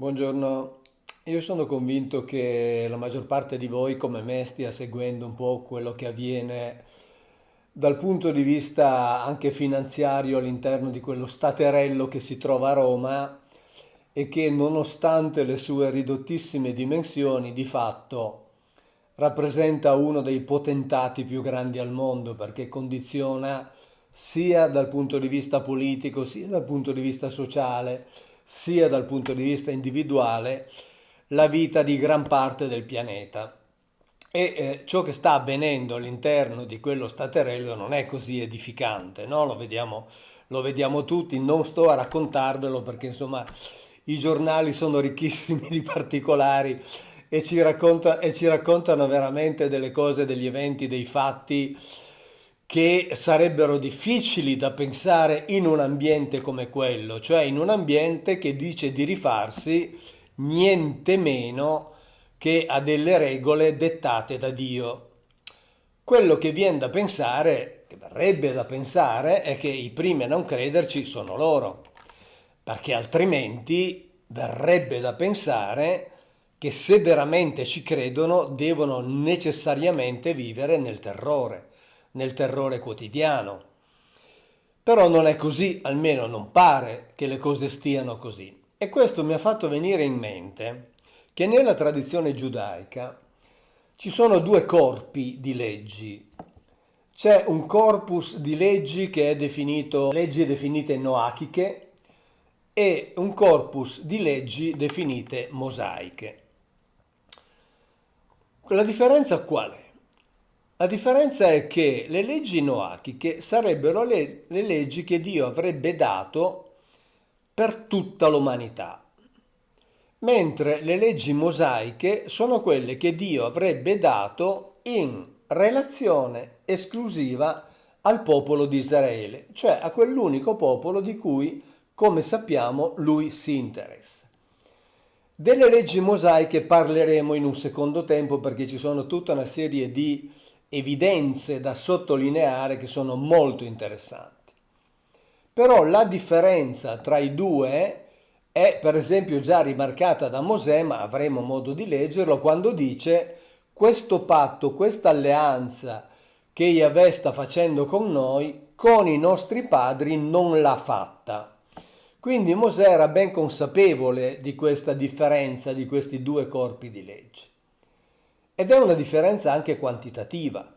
Buongiorno, io sono convinto che la maggior parte di voi, come me, stia seguendo un po' quello che avviene dal punto di vista anche finanziario all'interno di quello staterello che si trova a Roma e che nonostante le sue ridottissime dimensioni, di fatto rappresenta uno dei potentati più grandi al mondo perché condiziona sia dal punto di vista politico, sia dal punto di vista sociale, sia dal punto di vista individuale, la vita di gran parte del pianeta. Ciò che sta avvenendo all'interno di quello staterello non è così edificante, no? Lo vediamo tutti, non sto a raccontarvelo perché insomma i giornali sono ricchissimi di particolari e ci raccontano veramente delle cose, degli eventi, dei fatti che sarebbero difficili da pensare in un ambiente come quello, cioè in un ambiente che dice di rifarsi niente meno che a delle regole dettate da Dio. Quello che viene da pensare, che verrebbe da pensare, è che i primi a non crederci sono loro, perché altrimenti verrebbe da pensare che se veramente ci credono devono necessariamente vivere nel terrore quotidiano. Però non è così, almeno non pare che le cose stiano così. E questo mi ha fatto venire in mente che nella tradizione giudaica ci sono due corpi di leggi. C'è un corpus di leggi che è definito leggi definite noachiche e un corpus di leggi definite mosaiche. La differenza qual è? La differenza è che le leggi noachiche sarebbero le leggi che Dio avrebbe dato per tutta l'umanità, mentre le leggi mosaiche sono quelle che Dio avrebbe dato in relazione esclusiva al popolo di Israele, cioè a quell'unico popolo di cui, come sappiamo, lui si interessa. Delle leggi mosaiche parleremo in un secondo tempo perché ci sono tutta una serie di evidenze da sottolineare che sono molto interessanti. Però la differenza tra i due è per esempio già rimarcata da Mosè, ma avremo modo di leggerlo, quando dice questo patto, questa alleanza che Yahweh sta facendo con noi, con i nostri padri non l'ha fatta. Quindi Mosè era ben consapevole di questa differenza di questi due corpi di legge. Ed è una differenza anche quantitativa,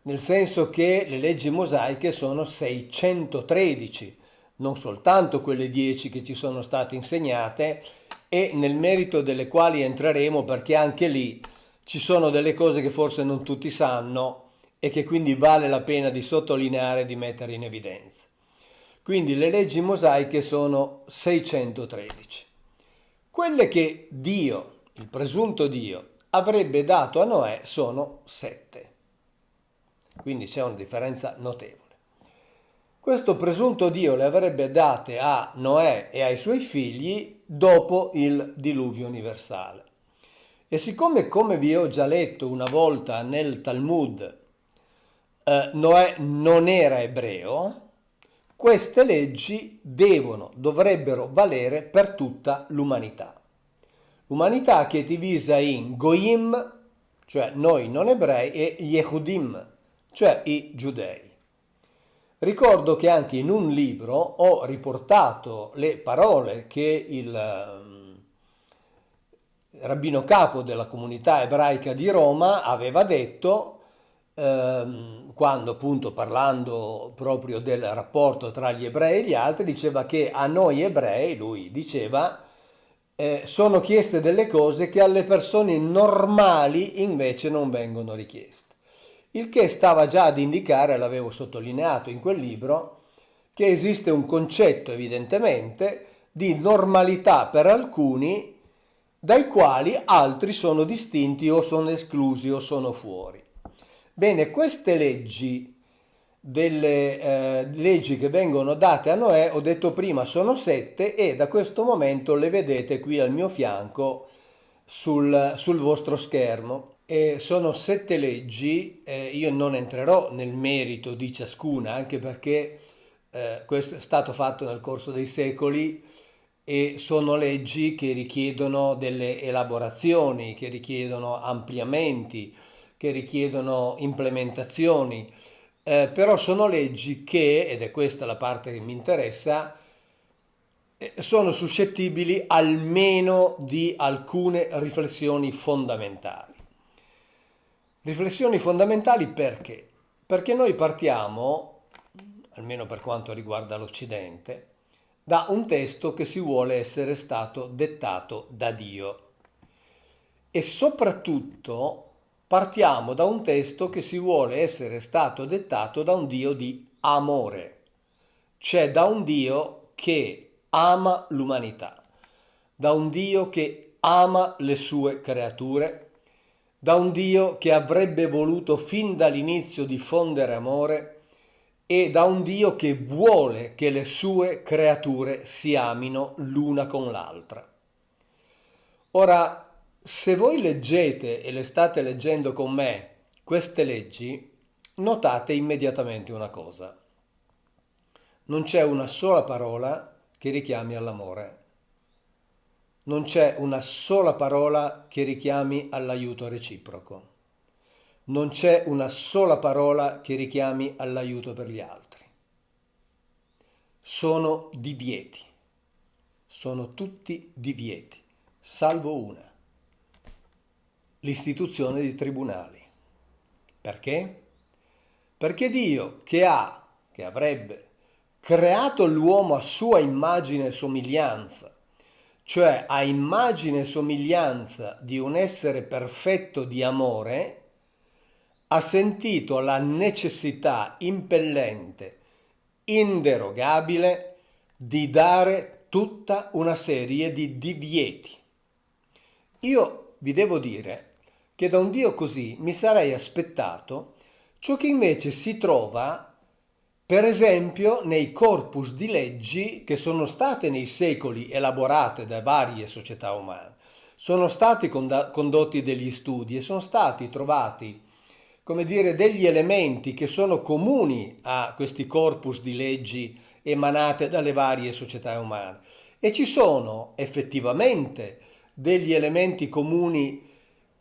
nel senso che le leggi mosaiche sono 613, non soltanto quelle 10 che ci sono state insegnate e nel merito delle quali entreremo perché anche lì ci sono delle cose che forse non tutti sanno e che quindi vale la pena di sottolineare e di mettere in evidenza. Quindi le leggi mosaiche sono 613. Quelle che Dio, il presunto Dio, avrebbe dato a Noè sono 7. Quindi c'è una differenza notevole. Questo presunto Dio le avrebbe date a Noè e ai suoi figli dopo il diluvio universale. E siccome, come vi ho già letto una volta nel Talmud, Noè non era ebreo, queste leggi dovrebbero valere per tutta l'umanità. L'umanità che è divisa in Goyim, cioè noi non ebrei, e Yehudim, cioè i giudei. Ricordo che anche in un libro ho riportato le parole che il rabbino capo della comunità ebraica di Roma aveva detto quando appunto parlando proprio del rapporto tra gli ebrei e gli altri, diceva che a noi ebrei, lui diceva, sono chieste delle cose che alle persone normali invece non vengono richieste. Il che stava già ad indicare, l'avevo sottolineato in quel libro, che esiste un concetto evidentemente di normalità per alcuni dai quali altri sono distinti o sono esclusi o sono fuori. Bene, queste leggi, delle leggi che vengono date a Noè, ho detto prima, sono 7 e da questo momento le vedete qui al mio fianco sul vostro schermo. E sono 7 leggi, io non entrerò nel merito di ciascuna, anche perché questo è stato fatto nel corso dei secoli e sono leggi che richiedono delle elaborazioni, che richiedono ampliamenti, che richiedono implementazioni. Però sono leggi che, ed è questa la parte che mi interessa, sono suscettibili almeno di alcune riflessioni fondamentali. Riflessioni fondamentali perché? Perché noi partiamo, almeno per quanto riguarda l'Occidente, da un testo che si vuole essere stato dettato da Dio e soprattutto partiamo da un testo che si vuole essere stato dettato da un Dio di amore, cioè da un Dio che ama l'umanità, da un Dio che ama le sue creature, da un Dio che avrebbe voluto fin dall'inizio diffondere amore e da un Dio che vuole che le sue creature si amino l'una con l'altra. Ora, se voi leggete e le state leggendo con me queste leggi, notate immediatamente una cosa. Non c'è una sola parola che richiami all'amore. Non c'è una sola parola che richiami all'aiuto reciproco. Non c'è una sola parola che richiami all'aiuto per gli altri. Sono divieti. Sono tutti divieti, salvo una. L'istituzione di tribunali. Perché? Perché Dio che avrebbe creato l'uomo a sua immagine e somiglianza, cioè a immagine e somiglianza di un essere perfetto di amore, ha sentito la necessità impellente, inderogabile, di dare tutta una serie di divieti. Io vi devo dire che da un Dio così mi sarei aspettato ciò che invece si trova, per esempio, nei corpus di leggi che sono state nei secoli elaborate da varie società umane. Sono stati condotti degli studi e sono stati trovati, come dire, degli elementi che sono comuni a questi corpus di leggi emanate dalle varie società umane. E ci sono effettivamente degli elementi comuni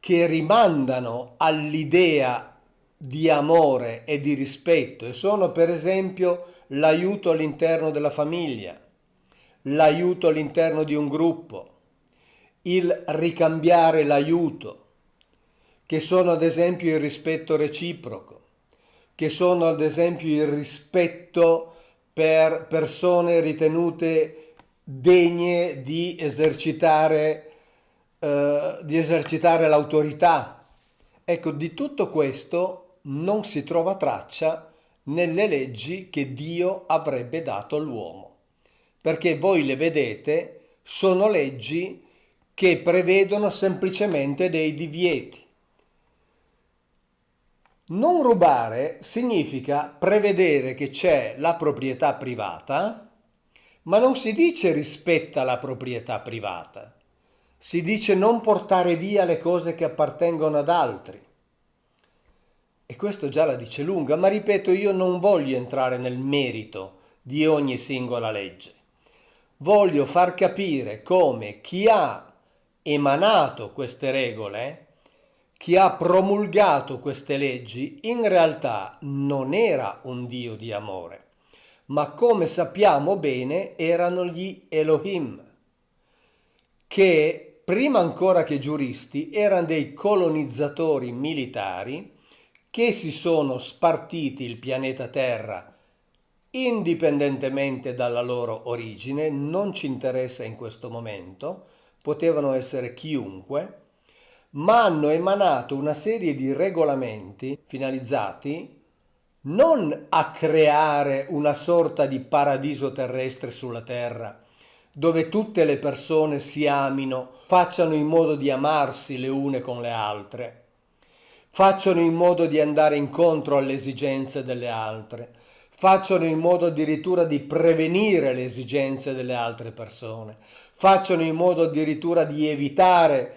che rimandano all'idea di amore e di rispetto e sono per esempio l'aiuto all'interno della famiglia, l'aiuto all'interno di un gruppo, il ricambiare l'aiuto, che sono ad esempio il rispetto reciproco, che sono ad esempio il rispetto per persone ritenute degne di esercitare l'autorità. Ecco, di tutto questo non si trova traccia nelle leggi che Dio avrebbe dato all'uomo, perché voi le vedete, sono leggi che prevedono semplicemente dei divieti. Non rubare significa prevedere che c'è la proprietà privata, ma non si dice rispetta la proprietà privata. Si dice non portare via le cose che appartengono ad altri. E questo già la dice lunga, ma ripeto, io non voglio entrare nel merito di ogni singola legge. Voglio far capire come chi ha emanato queste regole, chi ha promulgato queste leggi, in realtà non era un Dio di amore, ma come sappiamo bene erano gli Elohim, che prima ancora che giuristi erano dei colonizzatori militari che si sono spartiti il pianeta Terra indipendentemente dalla loro origine, non ci interessa in questo momento, potevano essere chiunque, ma hanno emanato una serie di regolamenti finalizzati non a creare una sorta di paradiso terrestre sulla terra, dove tutte le persone si amino, facciano in modo di amarsi le une con le altre, facciano in modo di andare incontro alle esigenze delle altre, facciano in modo addirittura di prevenire le esigenze delle altre persone, facciano in modo addirittura di evitare,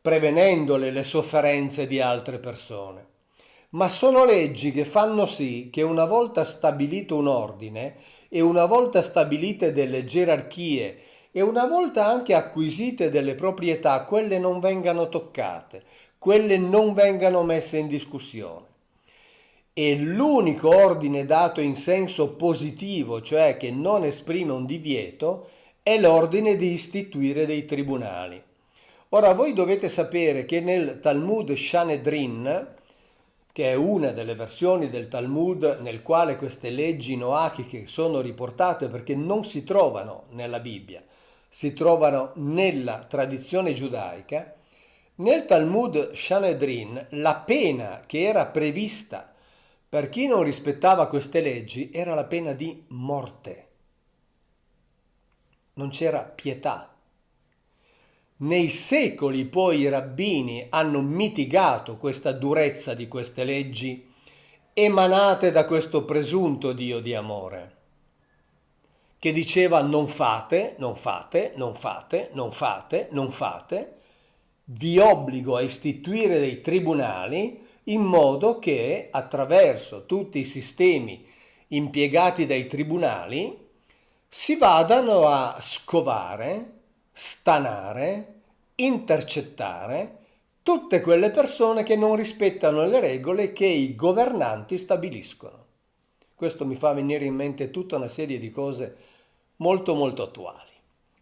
prevenendole, le sofferenze di altre persone. Ma sono leggi che fanno sì che una volta stabilito un ordine e una volta stabilite delle gerarchie e una volta anche acquisite delle proprietà, quelle non vengano toccate, quelle non vengano messe in discussione. E l'unico ordine dato in senso positivo, cioè che non esprime un divieto, è l'ordine di istituire dei tribunali. Ora voi dovete sapere che nel Talmud Sanhedrin, che è una delle versioni del Talmud nel quale queste leggi noachiche sono riportate perché non si trovano nella Bibbia, si trovano nella tradizione giudaica, nel Talmud Sanhedrin la pena che era prevista per chi non rispettava queste leggi era la pena di morte. Non c'era pietà. Nei secoli poi i rabbini hanno mitigato questa durezza di queste leggi emanate da questo presunto Dio di amore, che diceva non fate, non fate, non fate, non fate, non fate, vi obbligo a istituire dei tribunali in modo che attraverso tutti i sistemi impiegati dai tribunali si vadano a scovare, stanare, intercettare tutte quelle persone che non rispettano le regole che i governanti stabiliscono. Questo mi fa venire in mente tutta una serie di cose molto molto attuali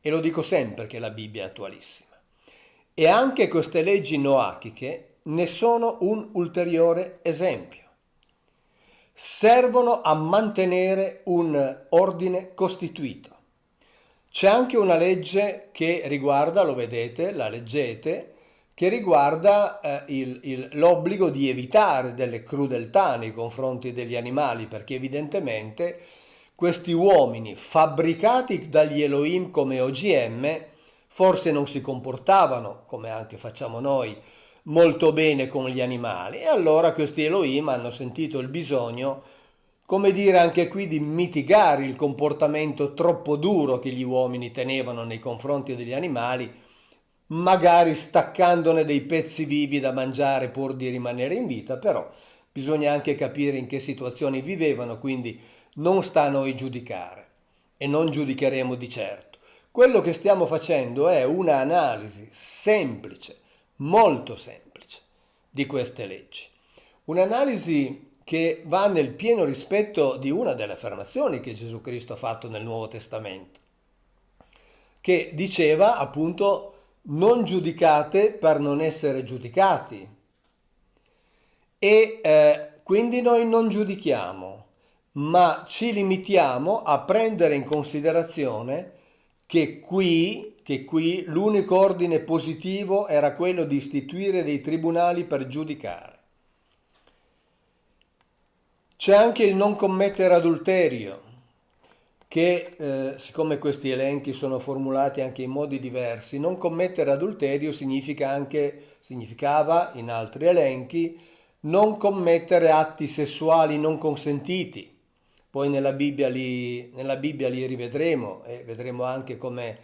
e lo dico sempre che la Bibbia è attualissima. E anche queste leggi noachiche ne sono un ulteriore esempio. Servono a mantenere un ordine costituito. C'è anche una legge che riguarda, lo vedete, la leggete, che riguarda l'obbligo di evitare delle crudeltà nei confronti degli animali, perché evidentemente questi uomini fabbricati dagli Elohim come OGM forse non si comportavano, come anche facciamo noi, molto bene con gli animali e allora questi Elohim hanno sentito il bisogno, come dire anche qui, di mitigare il comportamento troppo duro che gli uomini tenevano nei confronti degli animali, magari staccandone dei pezzi vivi da mangiare pur di rimanere in vita, però bisogna anche capire in che situazioni vivevano, quindi non sta a noi giudicare e non giudicheremo di certo. Quello che stiamo facendo è una analisi semplice, molto semplice, di queste leggi. Un'analisi che va nel pieno rispetto di una delle affermazioni che Gesù Cristo ha fatto nel Nuovo Testamento, che diceva appunto non giudicate per non essere giudicati e quindi noi non giudichiamo, ma ci limitiamo a prendere in considerazione che qui l'unico ordine positivo era quello di istituire dei tribunali per giudicare. C'è anche il non commettere adulterio, che siccome questi elenchi sono formulati anche in modi diversi, non commettere adulterio significava in altri elenchi non commettere atti sessuali non consentiti. Poi nella Bibbia li rivedremo e vedremo anche come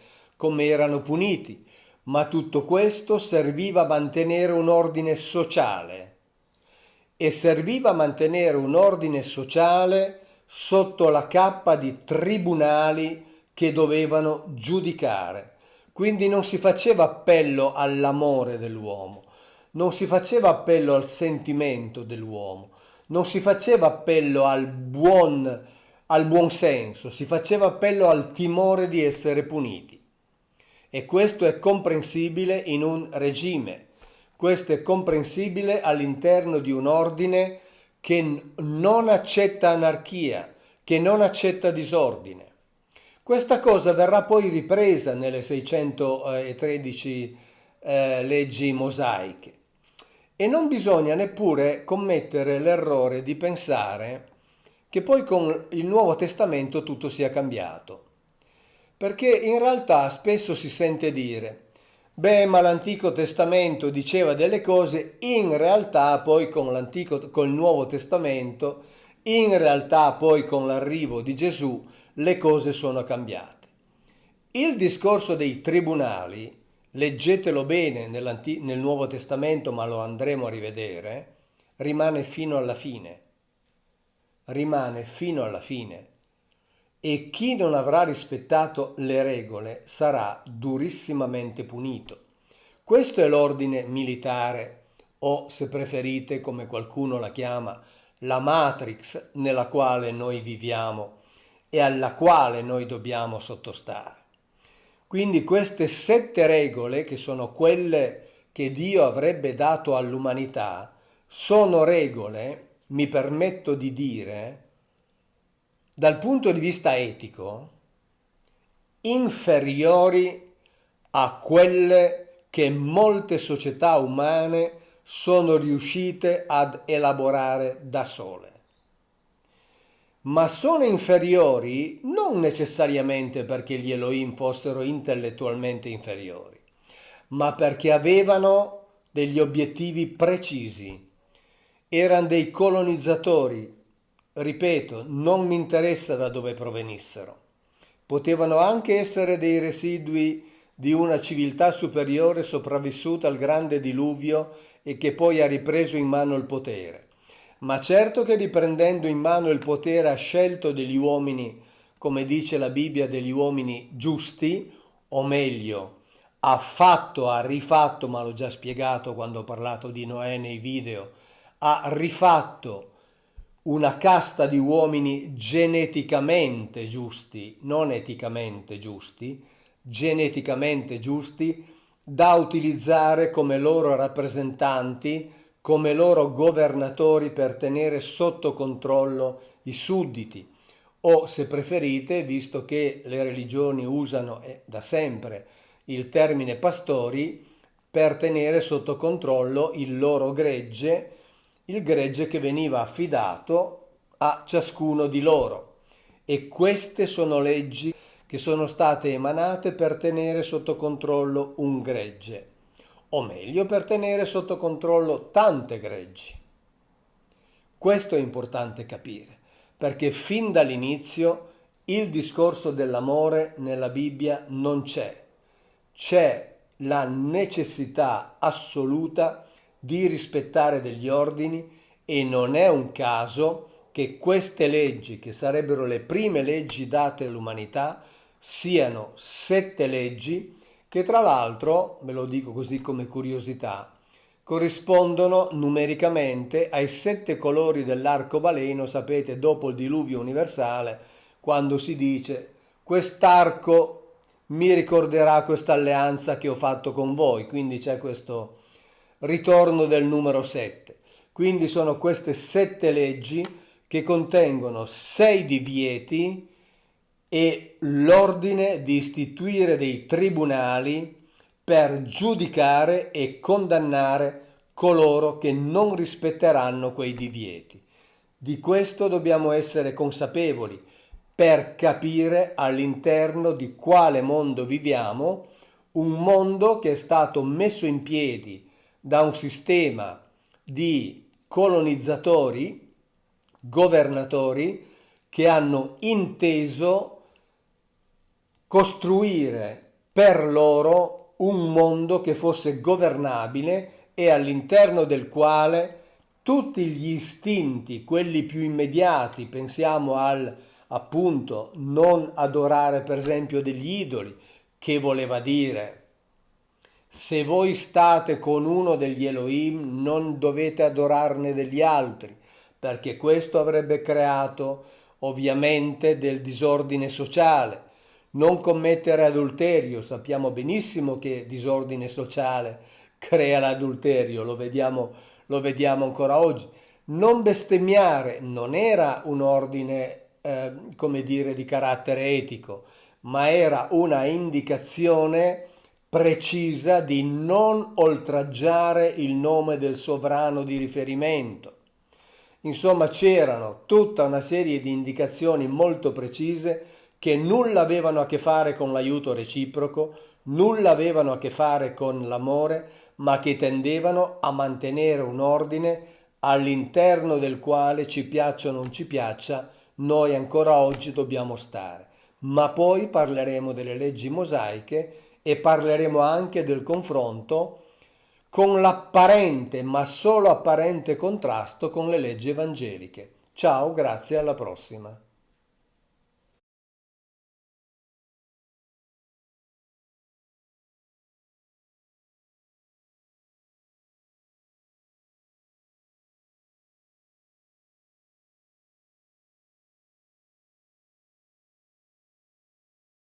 erano puniti, ma tutto questo serviva a mantenere un ordine sociale e serviva a mantenere un ordine sociale sotto la cappa di tribunali che dovevano giudicare. Quindi non si faceva appello all'amore dell'uomo, non si faceva appello al sentimento dell'uomo, non si faceva appello al buon senso, si faceva appello al timore di essere puniti. E questo è comprensibile in un regime, questo è comprensibile all'interno di un ordine che non accetta anarchia, che non accetta disordine. Questa cosa verrà poi ripresa nelle 613 leggi mosaiche. E non bisogna neppure commettere l'errore di pensare che poi con il Nuovo Testamento tutto sia cambiato. Perché in realtà spesso si sente dire, beh, ma l'Antico Testamento diceva delle cose, in realtà poi col Nuovo Testamento, in realtà poi con l'arrivo di Gesù, le cose sono cambiate. Il discorso dei tribunali, leggetelo bene nel Nuovo Testamento, ma lo andremo a rivedere, rimane fino alla fine. Rimane fino alla fine. e chi non avrà rispettato le regole sarà durissimamente punito. Questo è l'ordine militare, o se preferite, come qualcuno la chiama, la Matrix nella quale noi viviamo e alla quale noi dobbiamo sottostare. Quindi queste 7 regole, che sono quelle che Dio avrebbe dato all'umanità, sono regole, mi permetto di dire, dal punto di vista etico, inferiori a quelle che molte società umane sono riuscite ad elaborare da sole. Ma sono inferiori non necessariamente perché gli Elohim fossero intellettualmente inferiori, ma perché avevano degli obiettivi precisi. Erano dei colonizzatori, ripeto, non mi interessa da dove provenissero. Potevano anche essere dei residui di una civiltà superiore sopravvissuta al grande diluvio e che poi ha ripreso in mano il potere. Ma certo che riprendendo in mano il potere ha scelto degli uomini, come dice la Bibbia, degli uomini giusti, o meglio, ha rifatto, ma l'ho già spiegato quando ho parlato di Noè nei video, ha rifatto una casta di uomini geneticamente giusti, non eticamente giusti, geneticamente giusti, da utilizzare come loro rappresentanti, come loro governatori per tenere sotto controllo i sudditi. O se preferite, visto che le religioni usano da sempre il termine pastori, per tenere sotto controllo il loro gregge, il gregge che veniva affidato a ciascuno di loro. E queste sono leggi che sono state emanate per tenere sotto controllo un gregge, o meglio per tenere sotto controllo tante greggi. Questo è importante capire, perché fin dall'inizio il discorso dell'amore nella Bibbia non c'è. C'è la necessità assoluta di rispettare degli ordini e non è un caso che queste leggi, che sarebbero le prime leggi date all'umanità, siano 7 leggi che tra l'altro, ve lo dico così come curiosità, corrispondono numericamente ai 7 colori dell'arcobaleno, sapete, dopo il diluvio universale, quando si dice quest'arco mi ricorderà questa alleanza che ho fatto con voi, quindi c'è questo ritorno del numero 7. Quindi sono queste 7 leggi che contengono 6 divieti e l'ordine di istituire dei tribunali per giudicare e condannare coloro che non rispetteranno quei divieti. Di questo dobbiamo essere consapevoli per capire all'interno di quale mondo viviamo, un mondo che è stato messo in piedi da un sistema di colonizzatori, governatori, che hanno inteso costruire per loro un mondo che fosse governabile e all'interno del quale tutti gli istinti, quelli più immediati, pensiamo al appunto non adorare per esempio degli idoli, che voleva dire se voi state con uno degli Elohim non dovete adorarne degli altri, perché questo avrebbe creato ovviamente del disordine sociale. Non commettere adulterio, sappiamo benissimo che disordine sociale crea l'adulterio, lo vediamo ancora oggi. Non bestemmiare non era un ordine, come dire, di carattere etico, ma era una indicazione precisa di non oltraggiare il nome del sovrano di riferimento. Insomma, c'erano tutta una serie di indicazioni molto precise che nulla avevano a che fare con l'aiuto reciproco, nulla avevano a che fare con l'amore, ma che tendevano a mantenere un ordine all'interno del quale, ci piaccia o non ci piaccia, noi ancora oggi dobbiamo stare. Ma poi parleremo delle leggi mosaiche e parleremo anche del confronto con l'apparente, ma solo apparente contrasto con le leggi evangeliche. Ciao, grazie, alla prossima.